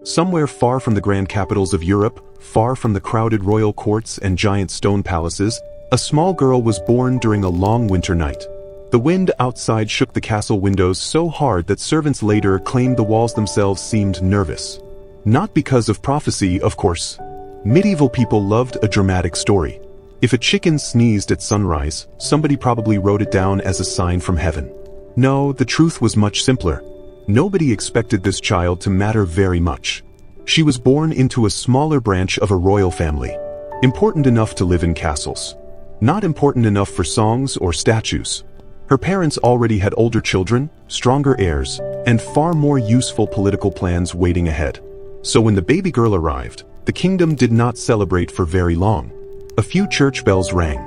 Somewhere far from the grand capitals of Europe, far from the crowded royal courts and giant stone palaces, a small girl was born during a long winter night. The wind outside shook the castle windows so hard that servants later claimed the walls themselves seemed nervous. Not because of prophecy, of course. Medieval people loved a dramatic story. If a chicken sneezed at sunrise, somebody probably wrote it down as a sign from heaven. No, the truth was much simpler. Nobody expected this child to matter very much. She was born into a smaller branch of a royal family. Important enough to live in castles. Not important enough for songs or statues. Her parents already had older children, stronger heirs, and far more useful political plans waiting ahead. So when the baby girl arrived, the kingdom did not celebrate for very long. A few church bells rang.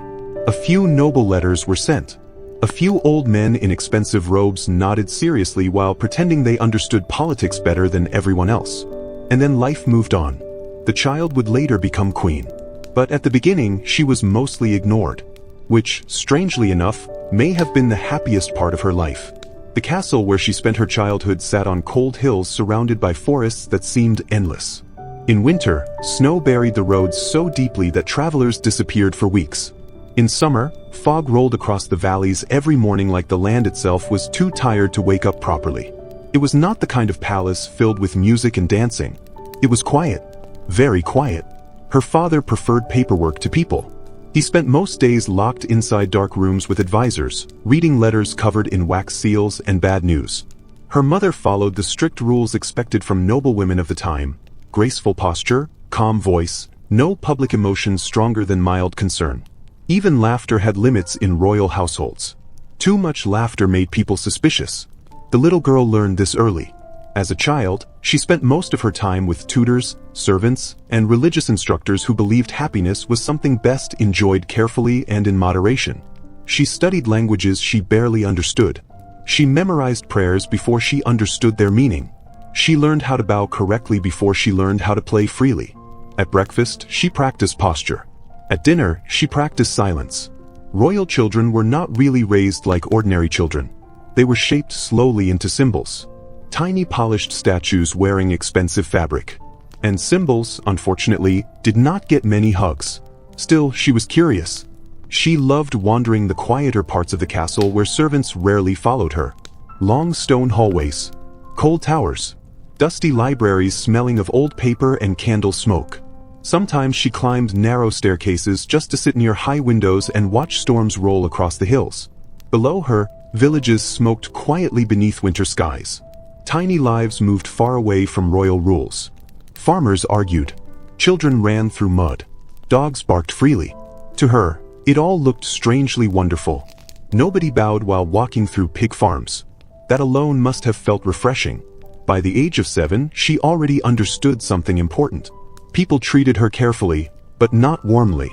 A few noble letters were sent. A few old men in expensive robes nodded seriously while pretending they understood politics better than everyone else. And then life moved on. The child would later become queen. But at the beginning, she was mostly ignored. Which, strangely enough, may have been the happiest part of her life. The castle where she spent her childhood sat on cold hills surrounded by forests that seemed endless. In winter, snow buried the roads so deeply that travelers disappeared for weeks. In summer, fog rolled across the valleys every morning like the land itself was too tired to wake up properly. It was not the kind of palace filled with music and dancing. It was quiet. Very quiet. Her father preferred paperwork to people. He spent most days locked inside dark rooms with advisors, reading letters covered in wax seals and bad news. Her mother followed the strict rules expected from noblewomen of the time: graceful posture, calm voice, no public emotions stronger than mild concern. Even laughter had limits in royal households. Too much laughter made people suspicious. The little girl learned this early. As a child, she spent most of her time with tutors, servants, and religious instructors who believed happiness was something best enjoyed carefully and in moderation. She studied languages she barely understood. She memorized prayers before she understood their meaning. She learned how to bow correctly before she learned how to play freely. At breakfast, she practiced posture. At dinner, she practiced silence. Royal children were not really raised like ordinary children. They were shaped slowly into symbols. Tiny polished statues wearing expensive fabric. And symbols, unfortunately, did not get many hugs. Still, she was curious. She loved wandering the quieter parts of the castle where servants rarely followed her. Long stone hallways. Cold towers. Dusty libraries smelling of old paper and candle smoke. Sometimes she climbed narrow staircases just to sit near high windows and watch storms roll across the hills. Below her, villages smoked quietly beneath winter skies. Tiny lives moved far away from royal rules. Farmers argued. Children ran through mud. Dogs barked freely. To her, it all looked strangely wonderful. Nobody bowed while walking through pig farms. That alone must have felt refreshing. By the age of 7, she already understood something important. People treated her carefully, but not warmly.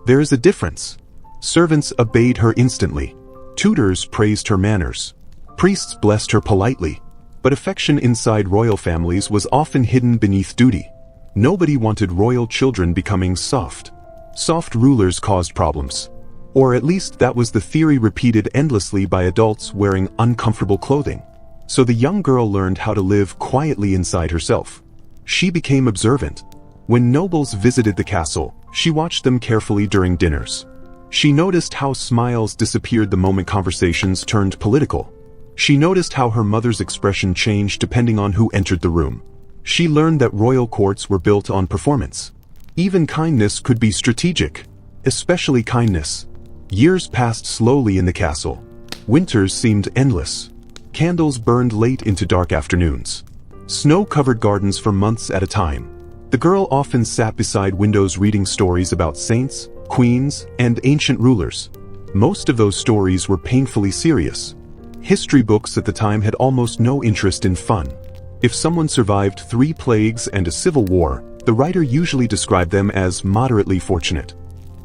There is a difference. Servants obeyed her instantly. Tutors praised her manners. Priests blessed her politely. But affection inside royal families was often hidden beneath duty. Nobody wanted royal children becoming soft. Soft rulers caused problems. Or at least that was the theory repeated endlessly by adults wearing uncomfortable clothing. So the young girl learned how to live quietly inside herself. She became observant. When nobles visited the castle, she watched them carefully during dinners. She noticed how smiles disappeared the moment conversations turned political. She noticed how her mother's expression changed depending on who entered the room. She learned that royal courts were built on performance. Even kindness could be strategic, especially kindness. Years passed slowly in the castle. Winters seemed endless. Candles burned late into dark afternoons. Snow covered gardens for months at a time. The girl often sat beside windows reading stories about saints, queens, and ancient rulers. Most of those stories were painfully serious. History books at the time had almost no interest in fun. If someone survived 3 plagues and a civil war, the writer usually described them as moderately fortunate.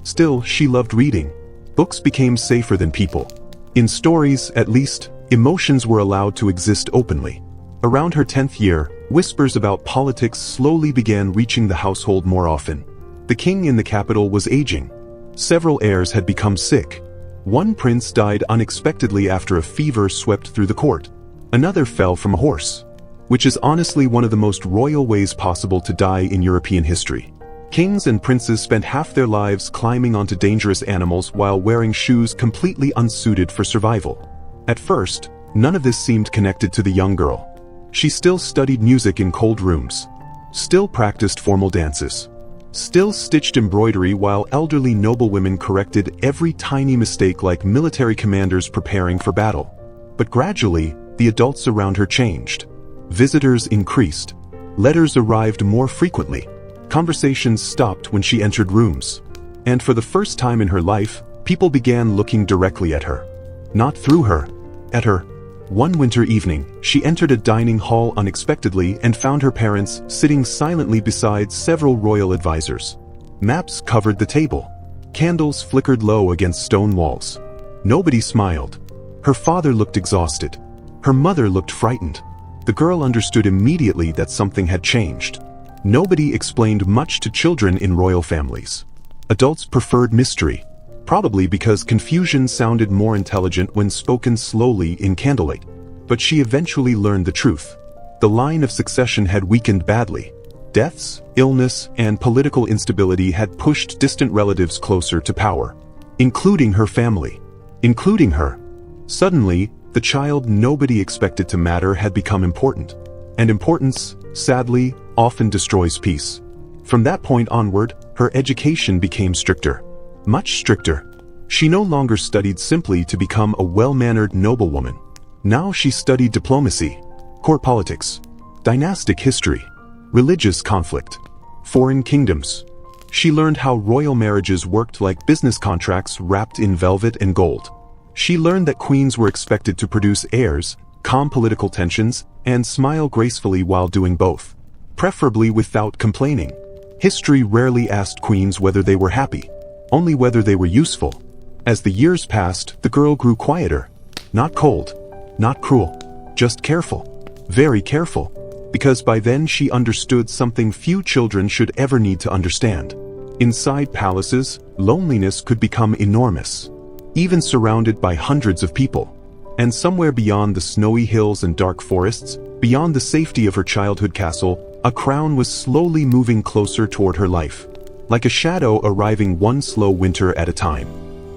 Still, she loved reading. Books became safer than people. In stories, at least, emotions were allowed to exist openly. Around her 10th year, whispers about politics slowly began reaching the household more often. The king in the capital was aging. Several heirs had become sick. One prince died unexpectedly after a fever swept through the court. Another fell from a horse. which is honestly one of the most royal ways possible to die in European history. Kings and princes spent half their lives climbing onto dangerous animals while wearing shoes completely unsuited for survival. At first, none of this seemed connected to the young girl. She still studied music in cold rooms, still practiced formal dances, still stitched embroidery while elderly noblewomen corrected every tiny mistake like military commanders preparing for battle. But gradually, the adults around her changed. Visitors increased. Letters arrived more frequently. Conversations stopped when she entered rooms. And for the first time in her life, people began looking directly at her. Not through her, at her. One winter evening, she entered a dining hall unexpectedly and found her parents sitting silently beside several royal advisors. Maps covered the table. Candles flickered low against stone walls. Nobody smiled. Her father looked exhausted. Her mother looked frightened. The girl understood immediately that something had changed. Nobody explained much to children in royal families. Adults preferred mystery, probably because confusion sounded more intelligent when spoken slowly in candlelight. But she eventually learned the truth. The line of succession had weakened badly. Deaths, illness, and political instability had pushed distant relatives closer to power, including her family, including her. Suddenly, the child nobody expected to matter had become important. And importance, sadly, often destroys peace. From that point onward, her education became stricter. Much stricter. She no longer studied simply to become a well-mannered noblewoman. Now she studied diplomacy, court politics, dynastic history, religious conflict, foreign kingdoms. She learned how royal marriages worked like business contracts wrapped in velvet and gold. She learned that queens were expected to produce heirs, calm political tensions, and smile gracefully while doing both, preferably without complaining. History rarely asked queens whether they were happy, only whether they were useful. As the years passed, the girl grew quieter. Not cold, not cruel, just careful. Very careful. Because by then she understood something few children should ever need to understand. Inside palaces, loneliness could become enormous. Even surrounded by hundreds of people. And somewhere beyond the snowy hills and dark forests, beyond the safety of her childhood castle, a crown was slowly moving closer toward her life. Like a shadow arriving one slow winter at a time.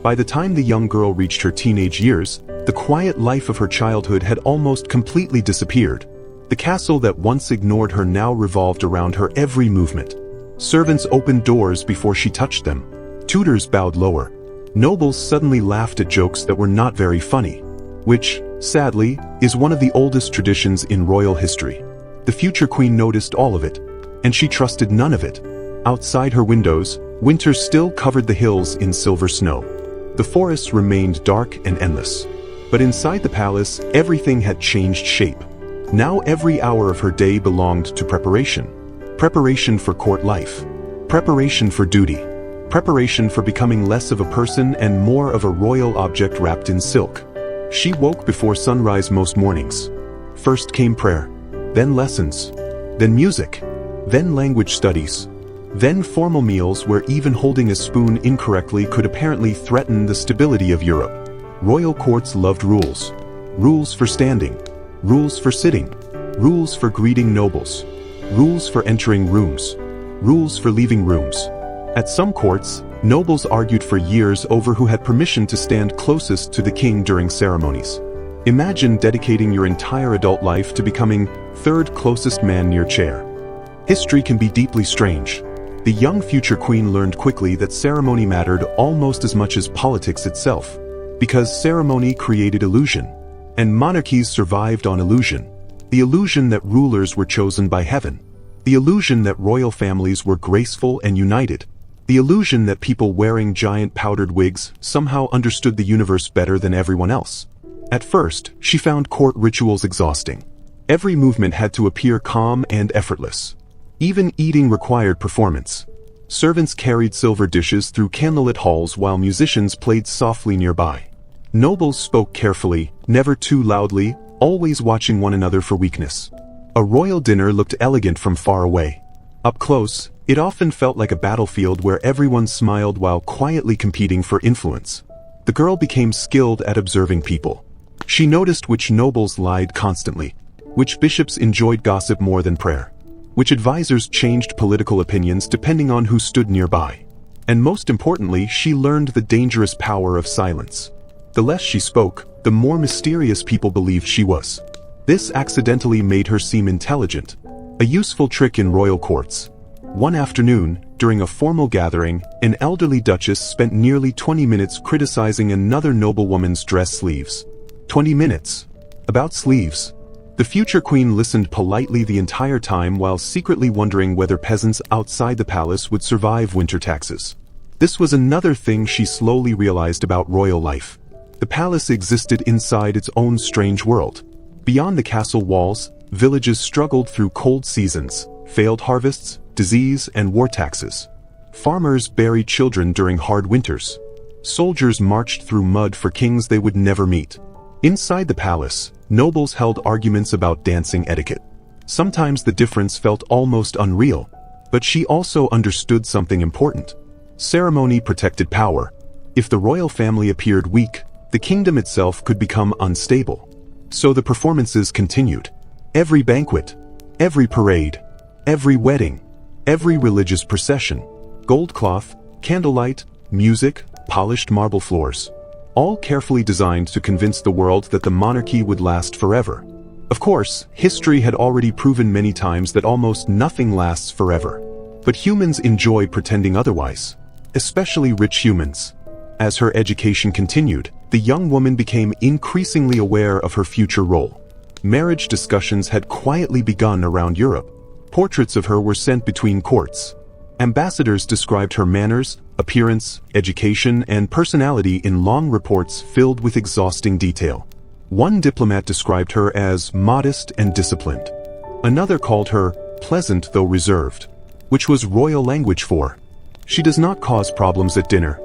By the time the young girl reached her teenage years, the quiet life of her childhood had almost completely disappeared. The castle that once ignored her now revolved around her every movement. Servants opened doors before she touched them. Tutors bowed lower. Nobles suddenly laughed at jokes that were not very funny, which, sadly, is one of the oldest traditions in royal history. The future queen noticed all of it, and she trusted none of it. Outside her windows, winter still covered the hills in silver snow. The forests remained dark and endless. But inside the palace, everything had changed shape. Now every hour of her day belonged to preparation. Preparation for court life. Preparation for duty. Preparation for becoming less of a person and more of a royal object wrapped in silk. She woke before sunrise most mornings. First came prayer, then lessons, then music, then language studies, then formal meals where even holding a spoon incorrectly could apparently threaten the stability of Europe. Royal courts loved rules. Rules for standing, rules for sitting, rules for greeting nobles, rules for entering rooms, rules for leaving rooms. At some courts, nobles argued for years over who had permission to stand closest to the king during ceremonies. Imagine dedicating your entire adult life to becoming third closest man near chair. History can be deeply strange. The young future queen learned quickly that ceremony mattered almost as much as politics itself, because ceremony created illusion, and monarchies survived on illusion. The illusion that rulers were chosen by heaven. The illusion that royal families were graceful and united. The illusion that people wearing giant powdered wigs somehow understood the universe better than everyone else. At first, she found court rituals exhausting. Every movement had to appear calm and effortless. Even eating required performance. Servants carried silver dishes through candlelit halls while musicians played softly nearby. Nobles spoke carefully, never too loudly, always watching one another for weakness. A royal dinner looked elegant from far away. Up close, it often felt like a battlefield where everyone smiled while quietly competing for influence. The girl became skilled at observing people. She noticed which nobles lied constantly, which bishops enjoyed gossip more than prayer, which advisors changed political opinions depending on who stood nearby. And most importantly, she learned the dangerous power of silence. The less she spoke, the more mysterious people believed she was. This accidentally made her seem intelligent, a useful trick in royal courts. One afternoon, during a formal gathering, an elderly duchess spent nearly 20 minutes criticizing another noblewoman's dress sleeves. 20 minutes. About sleeves. The future queen listened politely the entire time while secretly wondering whether peasants outside the palace would survive winter taxes. This was another thing she slowly realized about royal life. The palace existed inside its own strange world. Beyond the castle walls, villages struggled through cold seasons, failed harvests, disease, and war taxes. Farmers buried children during hard winters. Soldiers marched through mud for kings they would never meet. Inside the palace, nobles held arguments about dancing etiquette. Sometimes the difference felt almost unreal, but she also understood something important. Ceremony protected power. If the royal family appeared weak, the kingdom itself could become unstable. So the performances continued. Every banquet, every parade, every wedding, every religious procession, gold cloth, candlelight, music, polished marble floors. All carefully designed to convince the world that the monarchy would last forever. Of course, history had already proven many times that almost nothing lasts forever. But humans enjoy pretending otherwise, especially rich humans. As her education continued, the young woman became increasingly aware of her future role. Marriage discussions had quietly begun around Europe. Portraits of her were sent between courts. Ambassadors described her manners, appearance, education, and personality in long reports filled with exhausting detail. One diplomat described her as modest and disciplined. Another called her pleasant though reserved, which was royal language for she does not cause problems at dinner.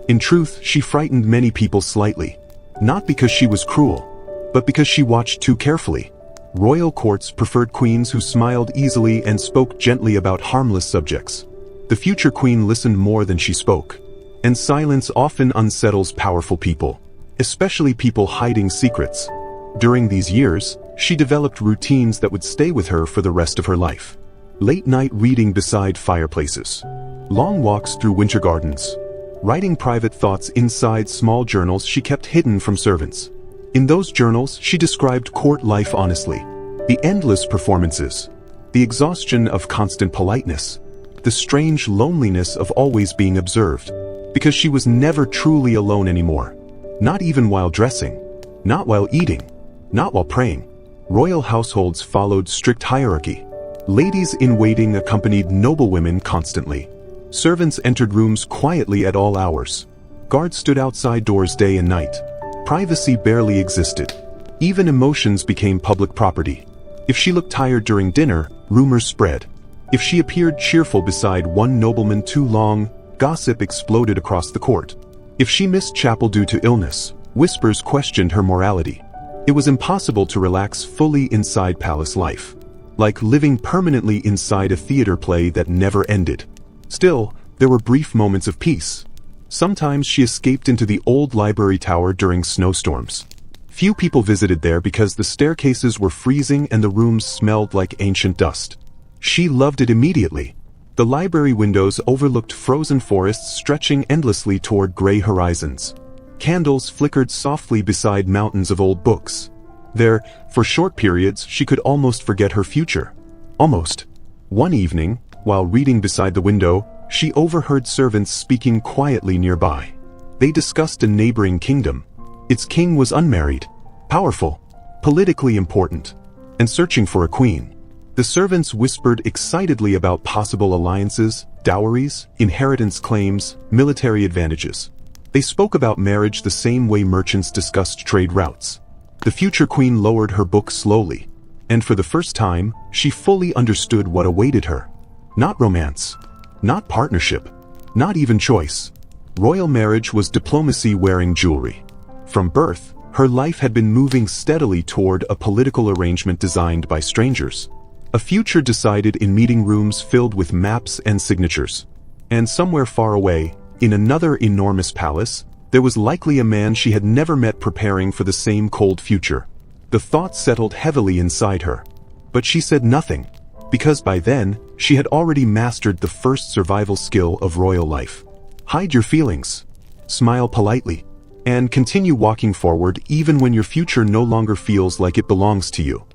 In truth, she frightened many people slightly, not because she was cruel, but because she watched too carefully. Royal courts preferred queens who smiled easily and spoke gently about harmless subjects. The future queen listened more than she spoke, and silence often unsettles powerful people, especially people hiding secrets. During these years, she developed routines that would stay with her for the rest of her life. Late-night reading beside fireplaces, long walks through winter gardens, writing private thoughts inside small journals she kept hidden from servants. In those journals, she described court life honestly, the endless performances, the exhaustion of constant politeness, the strange loneliness of always being observed, because she was never truly alone anymore. Not even while dressing, not while eating, not while praying. Royal households followed strict hierarchy. Ladies-in-waiting accompanied noblewomen constantly. Servants entered rooms quietly at all hours. Guards stood outside doors day and night. Privacy barely existed. Even emotions became public property. If she looked tired during dinner, rumors spread. If she appeared cheerful beside one nobleman too long, gossip exploded across the court. If she missed chapel due to illness, whispers questioned her morality. It was impossible to relax fully inside palace life, like living permanently inside a theater play that never ended. Still, there were brief moments of peace. Sometimes she escaped into the old library tower during snowstorms. Few people visited there because the staircases were freezing and the rooms smelled like ancient dust. She loved it immediately. The library windows overlooked frozen forests stretching endlessly toward gray horizons. Candles flickered softly beside mountains of old books. There, for short periods, she could almost forget her future. Almost. One evening, while reading beside the window, she overheard servants speaking quietly nearby. They discussed a neighboring kingdom. Its king was unmarried, powerful, politically important, and searching for a queen. The servants whispered excitedly about possible alliances, dowries, inheritance claims, military advantages. They spoke about marriage the same way merchants discussed trade routes. The future queen lowered her book slowly, and for the first time, she fully understood what awaited her. Not romance, not partnership, not even choice. Royal marriage was diplomacy wearing jewelry. From birth, her life had been moving steadily toward a political arrangement designed by strangers. A future decided in meeting rooms filled with maps and signatures. And somewhere far away, in another enormous palace, there was likely a man she had never met preparing for the same cold future. The thought settled heavily inside her. But she said nothing, because by then, she had already mastered the first survival skill of royal life. Hide your feelings, smile politely, and continue walking forward even when your future no longer feels like it belongs to you.